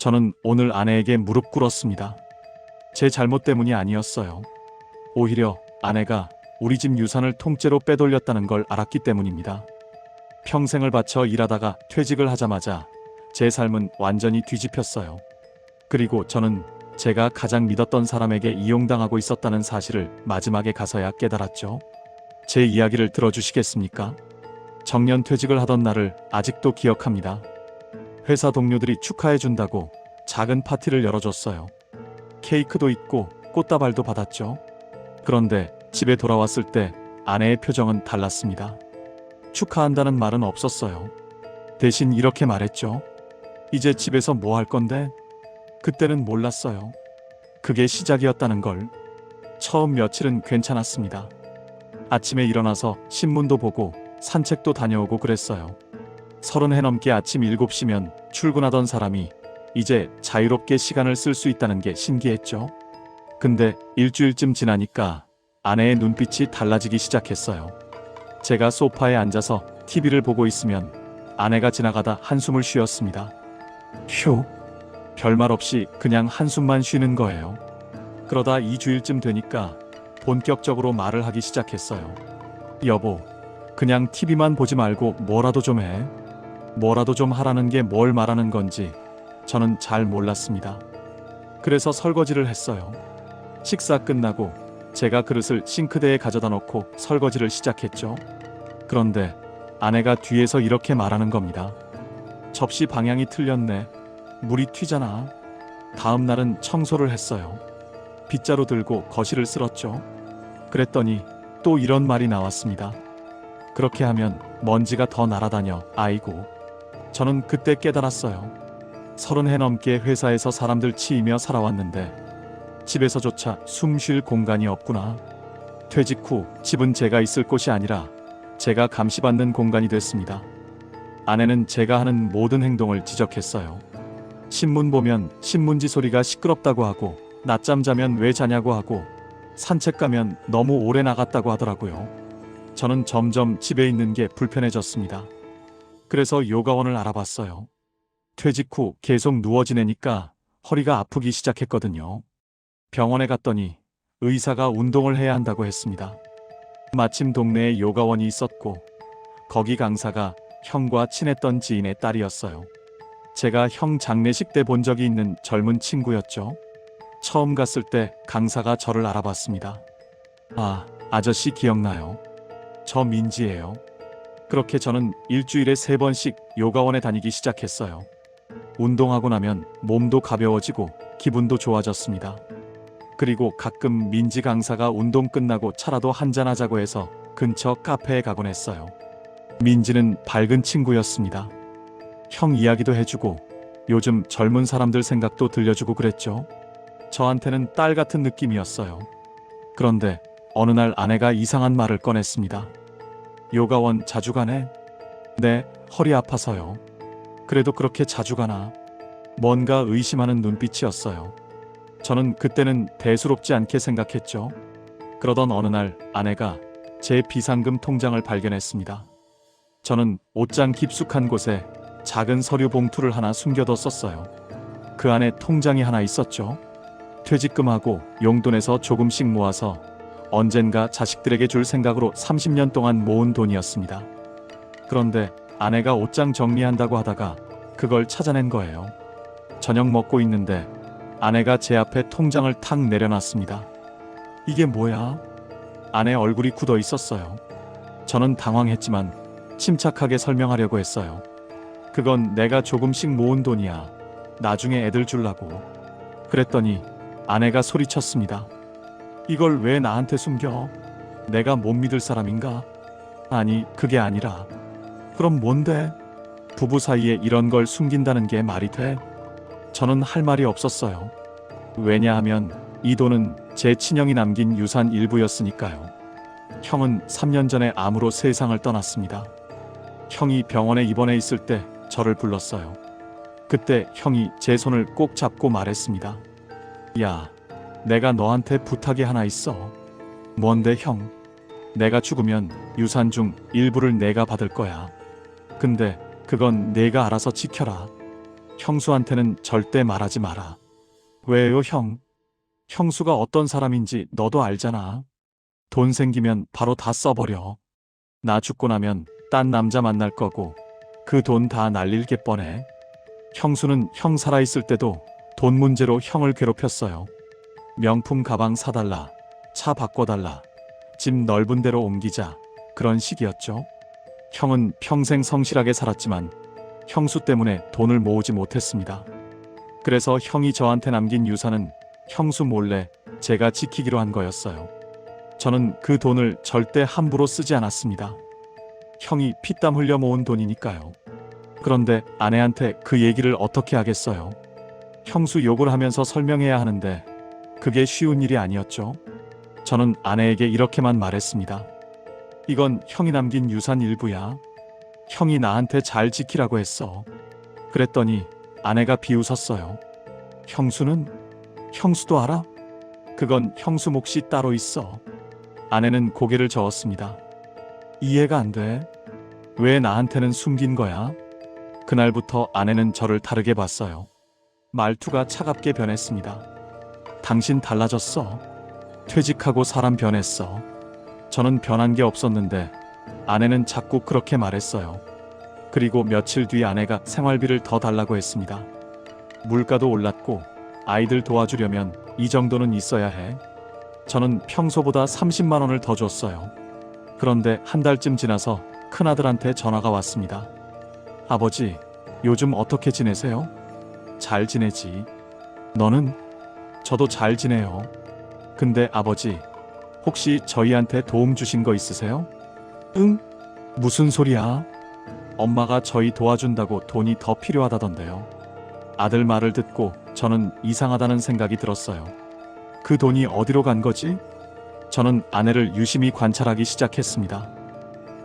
저는 오늘 아내에게 무릎 꿇었습니다. 제 잘못 때문이 아니었어요. 오히려 아내가 우리 집 유산을 통째로 빼돌렸다는 걸 알았기 때문입니다. 평생을 바쳐 일하다가 퇴직을 하자마자 제 삶은 완전히 뒤집혔어요. 그리고 저는 제가 가장 믿었던 사람에게 이용당하고 있었다는 사실을 마지막에 가서야 깨달았죠. 제 이야기를 들어주시겠습니까? 정년 퇴직을 하던 날을 아직도 기억합니다. 회사 동료들이 축하해준다고 작은 파티를 열어줬어요. 케이크도 있고 꽃다발도 받았죠. 그런데 집에 돌아왔을 때 아내의 표정은 달랐습니다. 축하한다는 말은 없었어요. 대신 이렇게 말했죠. 이제 집에서 뭐 할 건데? 그때는 몰랐어요. 그게 시작이었다는 걸. 처음 며칠은 괜찮았습니다. 아침에 일어나서 신문도 보고 산책도 다녀오고 그랬어요. 30해 넘게 아침 7시면 출근하던 사람이 이제 자유롭게 시간을 쓸 수 있다는 게 신기했죠. 근데 일주일쯤 지나니까 아내의 눈빛이 달라지기 시작했어요. 제가 소파에 앉아서 TV를 보고 있으면 아내가 지나가다 한숨을 쉬었습니다. 휴. 별말 없이 그냥 한숨만 쉬는 거예요. 그러다 2주일쯤 되니까 본격적으로 말을 하기 시작했어요. 여보, 그냥 TV만 보지 말고 뭐라도 좀 해. 뭐라도 좀 하라는 게 뭘 말하는 건지 저는 잘 몰랐습니다. 그래서 설거지를 했어요. 식사 끝나고 제가 그릇을 싱크대에 가져다 놓고 설거지를 시작했죠. 그런데 아내가 뒤에서 이렇게 말하는 겁니다. 접시 방향이 틀렸네. 물이 튀잖아. 다음 날은 청소를 했어요. 빗자루 들고 거실을 쓸었죠. 그랬더니 또 이런 말이 나왔습니다. 그렇게 하면 먼지가 더 날아다녀. 아이고. 저는 그때 깨달았어요. 30해 넘게 회사에서 사람들 치이며 살아왔는데 집에서조차 숨 쉴 공간이 없구나. 퇴직 후 집은 제가 있을 곳이 아니라 제가 감시받는 공간이 됐습니다. 아내는 제가 하는 모든 행동을 지적했어요. 신문 보면 신문지 소리가 시끄럽다고 하고, 낮잠 자면 왜 자냐고 하고, 산책 가면 너무 오래 나갔다고 하더라고요. 저는 점점 집에 있는 게 불편해졌습니다. 그래서 요가원을 알아봤어요. 퇴직 후 계속 누워 지내니까 허리가 아프기 시작했거든요. 병원에 갔더니 의사가 운동을 해야 한다고 했습니다. 마침 동네에 요가원이 있었고 거기 강사가 형과 친했던 지인의 딸이었어요. 제가 형 장례식 때 본 적이 있는 젊은 친구였죠. 처음 갔을 때 강사가 저를 알아봤습니다. 아, 아저씨 기억나요? 저 민지예요. 그렇게 저는 일주일에 3번씩 요가원에 다니기 시작했어요. 운동하고 나면 몸도 가벼워지고 기분도 좋아졌습니다. 그리고 가끔 민지 강사가 운동 끝나고 차라도 한잔하자고 해서 근처 카페에 가곤 했어요. 민지는 밝은 친구였습니다. 형 이야기도 해주고 요즘 젊은 사람들 생각도 들려주고 그랬죠. 저한테는 딸 같은 느낌이었어요. 그런데 어느 날 아내가 이상한 말을 꺼냈습니다. 요가원 자주 가네? 네, 허리 아파서요. 그래도 그렇게 자주 가나? 뭔가 의심하는 눈빛이었어요. 저는 그때는 대수롭지 않게 생각했죠. 그러던 어느 날 아내가 제 비상금 통장을 발견했습니다. 저는 옷장 깊숙한 곳에 작은 서류 봉투를 하나 숨겨뒀었어요. 그 안에 통장이 하나 있었죠. 퇴직금하고 용돈에서 조금씩 모아서 언젠가 자식들에게 줄 생각으로 30년 동안 모은 돈이었습니다. 그런데 아내가 옷장 정리한다고 하다가 그걸 찾아낸 거예요. 저녁 먹고 있는데 아내가 제 앞에 통장을 탁 내려놨습니다. 이게 뭐야? 아내 얼굴이 굳어 있었어요. 저는 당황했지만 침착하게 설명하려고 했어요. 그건 내가 조금씩 모은 돈이야. 나중에 애들 주려고. 그랬더니 아내가 소리쳤습니다. 이걸 왜 나한테 숨겨? 내가 못 믿을 사람인가? 아니, 그게 아니라. 그럼 뭔데? 부부 사이에 이런 걸 숨긴다는 게 말이 돼? 저는 할 말이 없었어요. 왜냐하면 이 돈은 제 친형이 남긴 유산 일부였으니까요. 형은 3년 전에 암으로 세상을 떠났습니다. 형이 병원에 입원해 있을 때 저를 불렀어요. 그때 형이 제 손을 꼭 잡고 말했습니다. 야, 내가 너한테 부탁이 하나 있어. 뭔데 형? 내가 죽으면 유산 중 일부를 내가 받을 거야. 근데 그건 내가 알아서 지켜라. 형수한테는 절대 말하지 마라. 왜요, 형? 형수가 어떤 사람인지 너도 알잖아. 돈 생기면 바로 다 써버려. 나 죽고 나면 딴 남자 만날 거고 그 돈 다 날릴 게 뻔해. 형수는 형 살아있을 때도 돈 문제로 형을 괴롭혔어요. 명품 가방 사달라, 차 바꿔달라, 집 넓은 데로 옮기자, 그런 식이었죠. 형은 평생 성실하게 살았지만 형수 때문에 돈을 모으지 못했습니다. 그래서 형이 저한테 남긴 유산은 형수 몰래 제가 지키기로 한 거였어요. 저는 그 돈을 절대 함부로 쓰지 않았습니다. 형이 피땀 흘려 모은 돈이니까요. 그런데 아내한테 그 얘기를 어떻게 하겠어요? 형수 욕을 하면서 설명해야 하는데 그게 쉬운 일이 아니었죠. 저는 아내에게 이렇게만 말했습니다. 이건 형이 남긴 유산 일부야. 형이 나한테 잘 지키라고 했어. 그랬더니 아내가 비웃었어요. 형수는? 형수도 알아? 그건 형수 몫이 따로 있어. 아내는 고개를 저었습니다. 이해가 안 돼. 왜 나한테는 숨긴 거야? 그날부터 아내는 저를 다르게 봤어요. 말투가 차갑게 변했습니다. 당신 달라졌어. 퇴직하고 사람 변했어. 저는 변한 게 없었는데 아내는 자꾸 그렇게 말했어요. 그리고 며칠 뒤 아내가 생활비를 더 달라고 했습니다. 물가도 올랐고 아이들 도와주려면 이 정도는 있어야 해. 저는 평소보다 30만 원을 더 줬어요. 그런데 한 달쯤 지나서 큰아들한테 전화가 왔습니다. 아버지, 요즘 어떻게 지내세요? 잘 지내지. 너는? 저도 잘 지내요. 근데 아버지, 혹시 저희한테 도움 주신 거 있으세요? 응? 무슨 소리야? 엄마가 저희 도와준다고 돈이 더 필요하다던데요. 아들 말을 듣고 저는 이상하다는 생각이 들었어요. 그 돈이 어디로 간 거지? 저는 아내를 유심히 관찰하기 시작했습니다.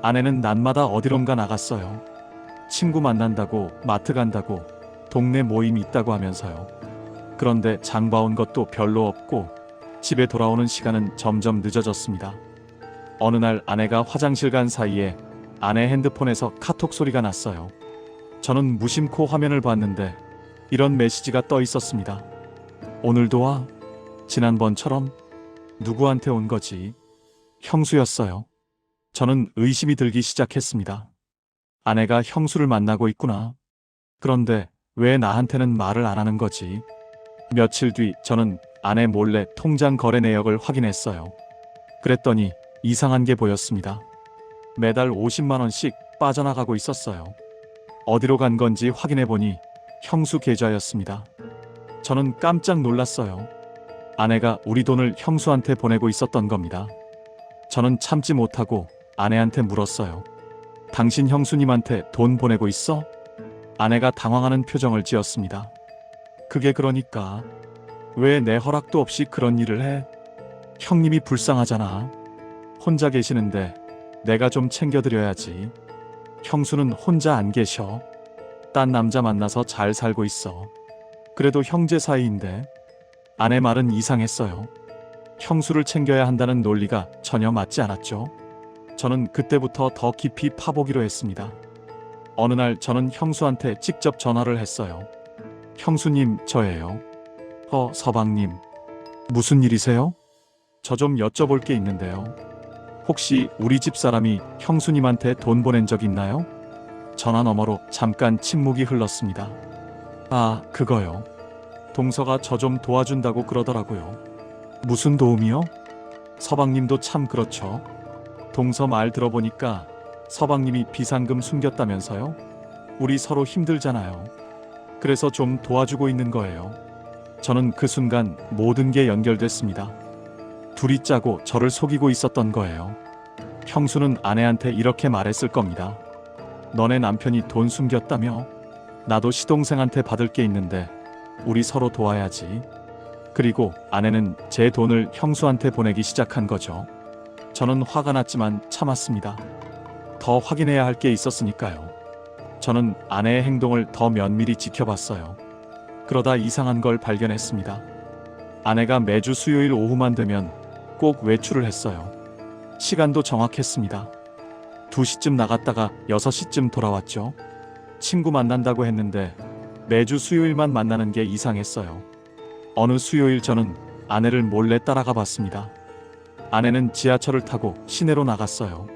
아내는 낮마다 어디론가 나갔어요. 친구 만난다고, 마트 간다고, 동네 모임 있다고 하면서요. 그런데 장 봐온 것도 별로 없고 집에 돌아오는 시간은 점점 늦어졌습니다. 어느 날 아내가 화장실 간 사이에 아내 핸드폰에서 카톡 소리가 났어요. 저는 무심코 화면을 봤는데 이런 메시지가 떠 있었습니다. 오늘도 와? 지난번처럼? 누구한테 온 거지? 형수였어요. 저는 의심이 들기 시작했습니다. 아내가 형수를 만나고 있구나. 그런데 왜 나한테는 말을 안 하는 거지? 며칠 뒤 저는 아내 몰래 통장 거래 내역을 확인했어요. 그랬더니 이상한 게 보였습니다. 매달 50만 원씩 빠져나가고 있었어요. 어디로 간 건지 확인해 보니 형수 계좌였습니다. 저는 깜짝 놀랐어요. 아내가 우리 돈을 형수한테 보내고 있었던 겁니다. 저는 참지 못하고 아내한테 물었어요. 당신 형수님한테 돈 보내고 있어? 아내가 당황하는 표정을 지었습니다. 그게 그러니까 왜 내 허락도 없이 그런 일을 해? 형님이 불쌍하잖아. 혼자 계시는데 내가 좀 챙겨드려야지. 형수는 혼자 안 계셔. 딴 남자 만나서 잘 살고 있어. 그래도 형제 사이인데. 아내 말은 이상했어요. 형수를 챙겨야 한다는 논리가 전혀 맞지 않았죠. 저는 그때부터 더 깊이 파보기로 했습니다. 어느 날 저는 형수한테 직접 전화를 했어요. 형수님, 저예요. 서방님. 무슨 일이세요? 저 좀 여쭤볼 게 있는데요. 혹시 우리 집 사람이 형수님한테 돈 보낸 적 있나요? 전화 너머로 잠깐 침묵이 흘렀습니다. 아, 그거요. 동서가 저 좀 도와준다고 그러더라고요. 무슨 도움이요? 서방님도 참 그렇죠. 동서 말 들어보니까 서방님이 비상금 숨겼다면서요? 우리 서로 힘들잖아요. 그래서 좀 도와주고 있는 거예요. 저는 그 순간 모든 게 연결됐습니다. 둘이 짜고 저를 속이고 있었던 거예요. 형수는 아내한테 이렇게 말했을 겁니다. 너네 남편이 돈 숨겼다며? 나도 시동생한테 받을 게 있는데 우리 서로 도와야지. 그리고 아내는 제 돈을 형수한테 보내기 시작한 거죠. 저는 화가 났지만 참았습니다. 더 확인해야 할 게 있었으니까요. 저는 아내의 행동을 더 면밀히 지켜봤어요. 그러다 이상한 걸 발견했습니다. 아내가 매주 수요일 오후만 되면 꼭 외출을 했어요. 시간도 정확했습니다. 2시쯤 나갔다가 6시쯤 돌아왔죠. 친구 만난다고 했는데 매주 수요일만 만나는 게 이상했어요. 어느 수요일 저는 아내를 몰래 따라가 봤습니다. 아내는 지하철을 타고 시내로 나갔어요.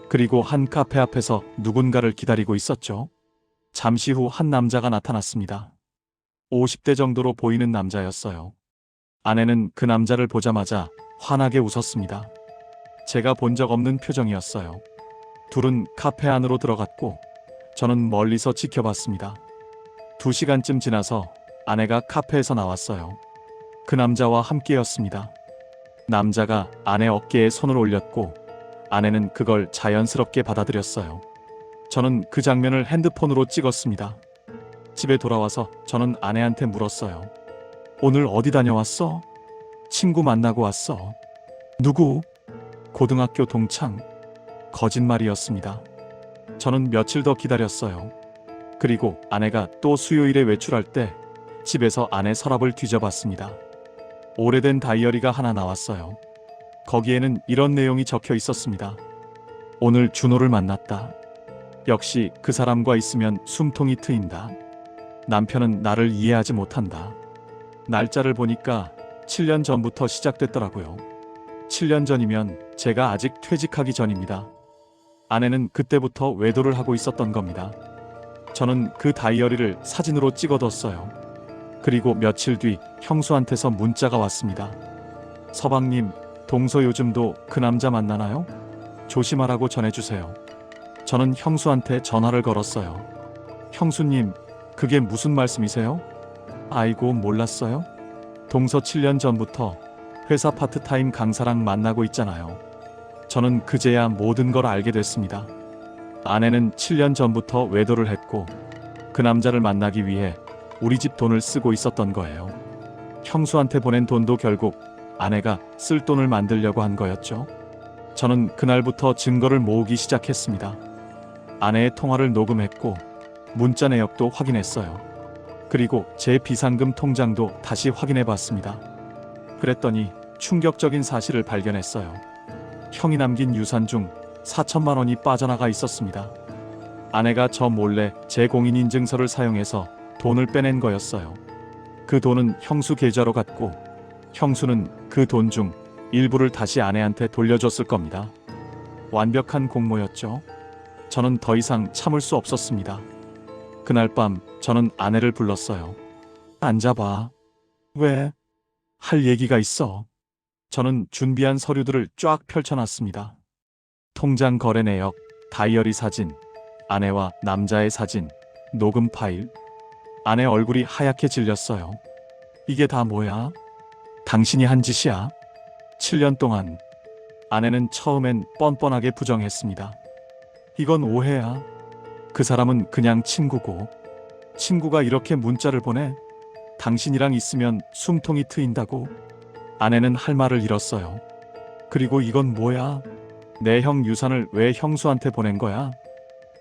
그리고 한 카페 앞에서 누군가를 기다리고 있었죠. 잠시 후 한 남자가 나타났습니다. 50대 정도로 보이는 남자였어요. 아내는 그 남자를 보자마자 환하게 웃었습니다. 제가 본 적 없는 표정이었어요. 둘은 카페 안으로 들어갔고 저는 멀리서 지켜봤습니다. 2시간쯤 지나서 아내가 카페에서 나왔어요. 그 남자와 함께였습니다. 남자가 아내 어깨에 손을 올렸고 아내는 그걸 자연스럽게 받아들였어요. 저는 그 장면을 핸드폰으로 찍었습니다. 집에 돌아와서 저는 아내한테 물었어요. 오늘 어디 다녀왔어? 친구 만나고 왔어. 누구? 고등학교 동창. 거짓말이었습니다. 저는 며칠 더 기다렸어요. 그리고 아내가 또 수요일에 외출할 때 집에서 아내 서랍을 뒤져봤습니다. 오래된 다이어리가 하나 나왔어요. 거기에는 이런 내용이 적혀 있었습니다. 오늘 준호를 만났다. 역시 그 사람과 있으면 숨통이 트인다. 남편은 나를 이해하지 못한다. 날짜를 보니까 7년 전부터 시작됐더라고요. 7년 전이면 제가 아직 퇴직하기 전입니다. 아내는 그때부터 외도를 하고 있었던 겁니다. 저는 그 다이어리를 사진으로 찍어뒀어요. 그리고 며칠 뒤 형수한테서 문자가 왔습니다. 서방님, 동서 요즘도 그 남자 만나나요? 조심하라고 전해주세요. 저는 형수한테 전화를 걸었어요. 형수님, 그게 무슨 말씀이세요? 아이고, 몰랐어요? 동서 7년 전부터 회사 파트타임 강사랑 만나고 있잖아요. 저는 그제야 모든 걸 알게 됐습니다. 아내는 7년 전부터 외도를 했고 그 남자를 만나기 위해 우리 집 돈을 쓰고 있었던 거예요. 형수한테 보낸 돈도 결국 아내가 쓸 돈을 만들려고 한 거였죠. 저는 그날부터 증거를 모으기 시작했습니다. 아내의 통화를 녹음했고 문자 내역도 확인했어요. 그리고 제 비상금 통장도 다시 확인해 봤습니다. 그랬더니 충격적인 사실을 발견했어요. 형이 남긴 유산 중 4천만 원이 빠져나가 있었습니다. 아내가 저 몰래 제 공인인증서를 사용해서 돈을 빼낸 거였어요. 그 돈은 형수 계좌로 갔고 형수는 그 돈 중 일부를 다시 아내한테 돌려줬을 겁니다. 완벽한 공모였죠. 저는 더 이상 참을 수 없었습니다. 그날 밤 저는 아내를 불렀어요. 앉아봐. 왜? 할 얘기가 있어. 저는 준비한 서류들을 쫙 펼쳐놨습니다. 통장 거래 내역, 다이어리 사진, 아내와 남자의 사진, 녹음 파일. 아내 얼굴이 하얗게 질렸어요. 이게 다 뭐야? 당신이 한 짓이야? 7년 동안. 아내는 처음엔 뻔뻔하게 부정했습니다. 이건 오해야. 그 사람은 그냥 친구고. 친구가 이렇게 문자를 보내? 당신이랑 있으면 숨통이 트인다고? 아내는 할 말을 잃었어요. 그리고 이건 뭐야? 내 형 유산을 왜 형수한테 보낸 거야?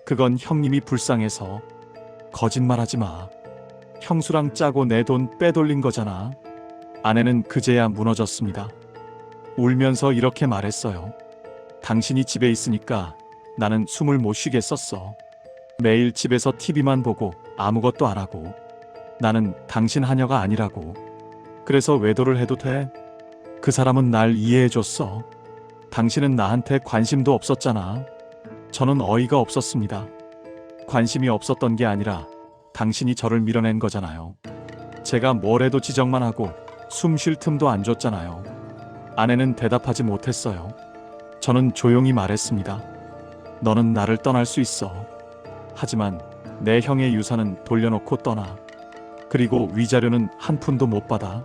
그건 형님이 불쌍해서. 거짓말하지 마. 형수랑 짜고 내 돈 빼돌린 거잖아. 아내는 그제야 무너졌습니다. 울면서 이렇게 말했어요. 당신이 집에 있으니까 나는 숨을 못 쉬겠었어. 매일 집에서 TV만 보고 아무것도 안 하고. 나는 당신 하녀가 아니라고. 그래서 외도를 해도 돼? 그 사람은 날 이해해줬어. 당신은 나한테 관심도 없었잖아. 저는 어이가 없었습니다. 관심이 없었던 게 아니라 당신이 저를 밀어낸 거잖아요. 제가 뭘 해도 지적만 하고 숨 쉴 틈도 안 줬잖아요. 아내는 대답하지 못했어요. 저는 조용히 말했습니다. 너는 나를 떠날 수 있어. 하지만 내 형의 유산은 돌려놓고 떠나. 그리고 위자료는 한 푼도 못 받아.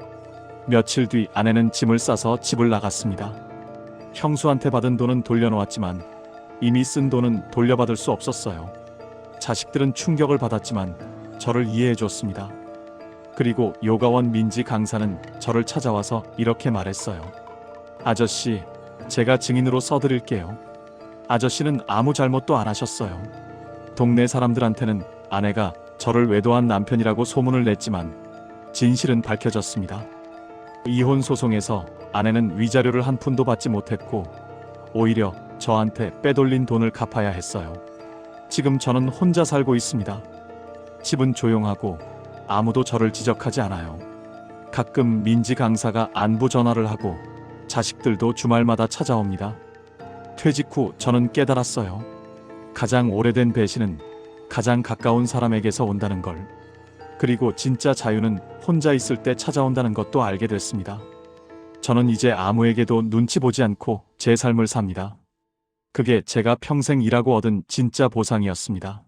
며칠 뒤 아내는 짐을 싸서 집을 나갔습니다. 형수한테 받은 돈은 돌려놓았지만 이미 쓴 돈은 돌려받을 수 없었어요. 자식들은 충격을 받았지만 저를 이해해줬습니다. 그리고 요가원 민지 강사는 저를 찾아와서 이렇게 말했어요. 아저씨, 제가 증인으로 써드릴게요. 아저씨는 아무 잘못도 안 하셨어요. 동네 사람들한테는 아내가 저를 외도한 남편이라고 소문을 냈지만 진실은 밝혀졌습니다. 이혼 소송에서 아내는 위자료를 한 푼도 받지 못했고 오히려 저한테 빼돌린 돈을 갚아야 했어요. 지금 저는 혼자 살고 있습니다. 집은 조용하고 아무도 저를 지적하지 않아요. 가끔 민지 강사가 안부 전화를 하고 자식들도 주말마다 찾아옵니다. 퇴직 후 저는 깨달았어요. 가장 오래된 배신은 가장 가까운 사람에게서 온다는 걸. 그리고 진짜 자유는 혼자 있을 때 찾아온다는 것도 알게 됐습니다. 저는 이제 아무에게도 눈치 보지 않고 제 삶을 삽니다. 그게 제가 평생 일하고 얻은 진짜 보상이었습니다.